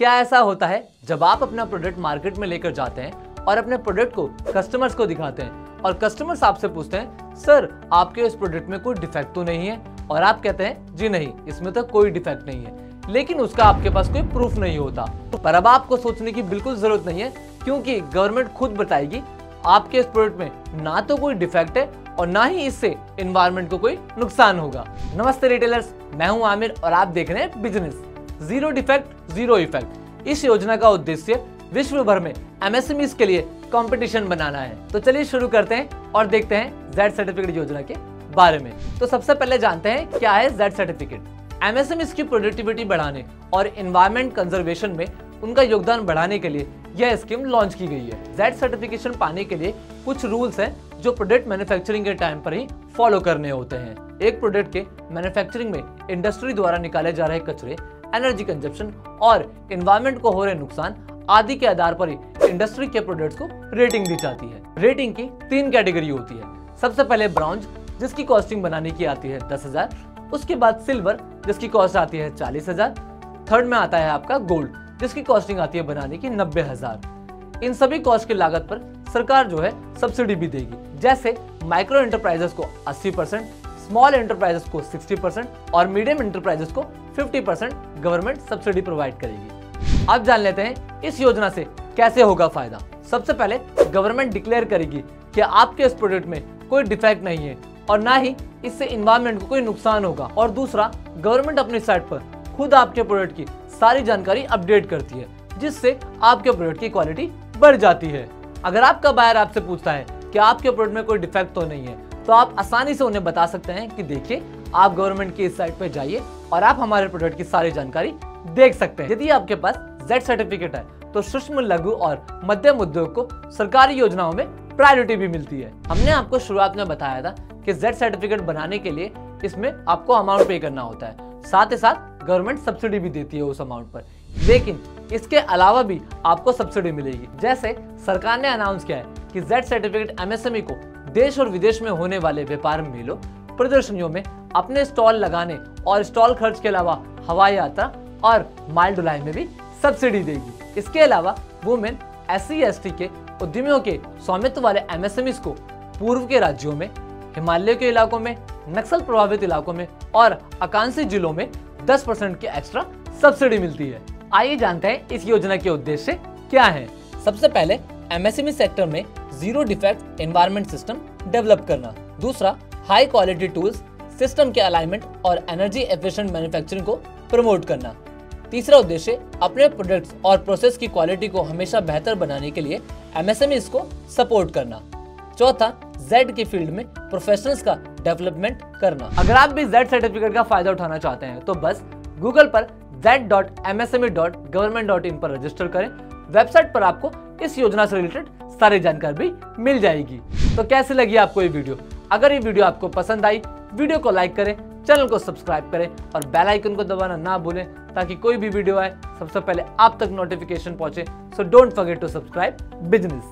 क्या ऐसा होता है जब आप अपना प्रोडक्ट मार्केट में लेकर जाते हैं और अपने प्रोडक्ट को कस्टमर्स को दिखाते हैं और कस्टमर्स आपसे पूछते हैं सर आपके इस प्रोडक्ट में कोई डिफेक्ट तो नहीं है, और आप कहते हैं जी नहीं इसमें तो कोई डिफेक्ट नहीं है, लेकिन उसका आपके पास कोई प्रूफ नहीं होता। पर अब आपको सोचने की बिल्कुल जरूरत नहीं है, क्योंकि गवर्नमेंट खुद बताएगी आपके इस प्रोडक्ट में ना तो कोई डिफेक्ट है और ना ही इससे एनवायरनमेंट को कोई नुकसान होगा। नमस्ते रिटेलर्स, मैं हूं आमिर और आप देख रहे हैं business zero defect zero effect. इस योजना का उद्देश्य विश्व भर में एमएसएमईज के लिए कंपटीशन बनाना है। तो चलिए शुरू करते हैं और देखते हैं जेड सर्टिफिकेट योजना के बारे में। तो सबसे पहले जानते हैं क्या है जेड सर्टिफिकेट। एमएसएमईज की प्रोडक्टिविटी बढ़ाने और एनवायरनमेंट कंजर्वेशन में उनका योगदान बढ़ाने के लिए यह स्कीम लॉन्च की गई है। जेड सर्टिफिकेशन पाने के लिए कुछ रूल्स हैं जो प्रोडक्ट मैन्युफैक्चरिंग के टाइम पर ही फॉलो करने होते हैं। एक प्रोडक्ट के मैन्युफैक्चरिंग में इंडस्ट्री द्वारा निकाले जा रहे कचरे, एनर्जी कंजप्शन और एनवायरनमेंट को हो रहे नुकसान आदि के आधार पर ही इंडस्ट्री के प्रोडक्ट्स को रेटिंग दी जाती है। रेटिंग की 3 कैटेगरी होती है। सबसे पहले ब्रॉन्ज, जिसकी कॉस्टिंग बनाने की आती है 10,000। उसके बाद सिल्वर, जिसकी कॉस्ट आती है 40,000। थर्ड में आता है आपका गोल्ड, जिसकी कॉस्टिंग आती है बनाने की 90,000। इन सभी कॉस्ट की लागत पर सरकार जो है सब्सिडी भी देगी। जैसे माइक्रो एंटरप्राइजेस को 80%, स्मॉल एंटरप्राइजेस को 60% और मीडियम एंटरप्राइजेस को 50% गवर्नमेंट सब्सिडी प्रोवाइड करेगी। अब जान लेते हैं इस योजना से कैसे होगा फायदा। सबसे पहले गवर्नमेंट डिक्लेयर करेगी कि आपके इस प्रोडक्ट में कोई डिफेक्ट नहीं है और ना ही इससे एनवायरनमेंट को कोई नुकसान होगा। और दूसरा, गवर्नमेंट अपनी साइट पर खुद आपके प्रोडक्ट की सारी जानकारी अपडेट करती है, जिससे आपके प्रोडक्ट की क्वालिटी बढ़ जाती है। अगर आपका बायर आपसे पूछता है कि आपके प्रोडक्ट में कोई डिफेक्ट तो नहीं है, तो आप आसानी से उन्हें बता सकते हैं कि देखिए आप गवर्नमेंट की इस साइट पर जाइए और आप हमारे प्रोडक्ट की सारी जानकारी देख सकते हैं। यदि आपके पास जेड सर्टिफिकेट है तो सूक्ष्म, लघु और मध्यम उद्योग को सरकारी योजनाओं में प्रायोरिटी भी मिलती है। हमने आपको शुरुआत में बताया था कि जेड सर्टिफिकेट बनाने के लिए इसमें आपको अमाउंट पे करना होता है, साथ ही साथ गवर्नमेंट सब्सिडी भी देती है उस अमाउंट पर। लेकिन इसके अलावा भी आपको सब्सिडी मिलेगी। जैसे सरकार ने अनाउंस किया है कि जेड सर्टिफिकेट एमएसएमई को देश और विदेश में होने वाले व्यापार मेलों, प्रदर्शनियों में अपने स्टॉल लगाने और स्टॉल खर्च के अलावा हवाई यात्रा और माल ढुलाई में भी सब्सिडी देगी। इसके अलावा वुमेन, SC/ST के उद्यमियों के स्वामित्व वाले एमएसएमईज को पूर्व के राज्यों में, हिमालय के इलाकों में, नक्सल प्रभावित इलाकों में और आकांक्षी जिलों में 10% की एक्स्ट्रा सब्सिडी मिलती है। आइए जानते हैं इस योजना के उद्देश्य क्या है। सबसे पहले एमएसएमई सेक्टर में zero defect environment system develop करना। दूसरा, हाई क्वालिटी टूल्स, सिस्टम के अलाइनमेंट और एनर्जी एफिशिएंट मैन्युफैक्चरिंग को प्रमोट करना। तीसरा उद्देश्य, अपने प्रोडक्ट्स और प्रोसेस की क्वालिटी को हमेशा बेहतर बनाने के लिए एमएसएमईज को सपोर्ट करना। चौथा, जेड की फील्ड में प्रोफेशनल्स का डेवलपमेंट करना। अगर आप भी जेड सर्टिफिकेट का फायदा उठाना चाहते हैं तो बस गूगल पर z.msme.government.in पर रजिस्टर करें। वेबसाइट पर आपको इस योजना से रिलेटेड सारी जानकारी भी मिल जाएगी। तो कैसी लगी आपको ये वीडियो? अगर ये वीडियो आपको पसंद आई, वीडियो को लाइक करें, चैनल को सब्सक्राइब करें और बेल आइकन को दबाना ना भूलें, ताकि कोई भी वीडियो आए सबसे पहले आप तक नोटिफिकेशन पहुंचे। So don't forget to subscribe business.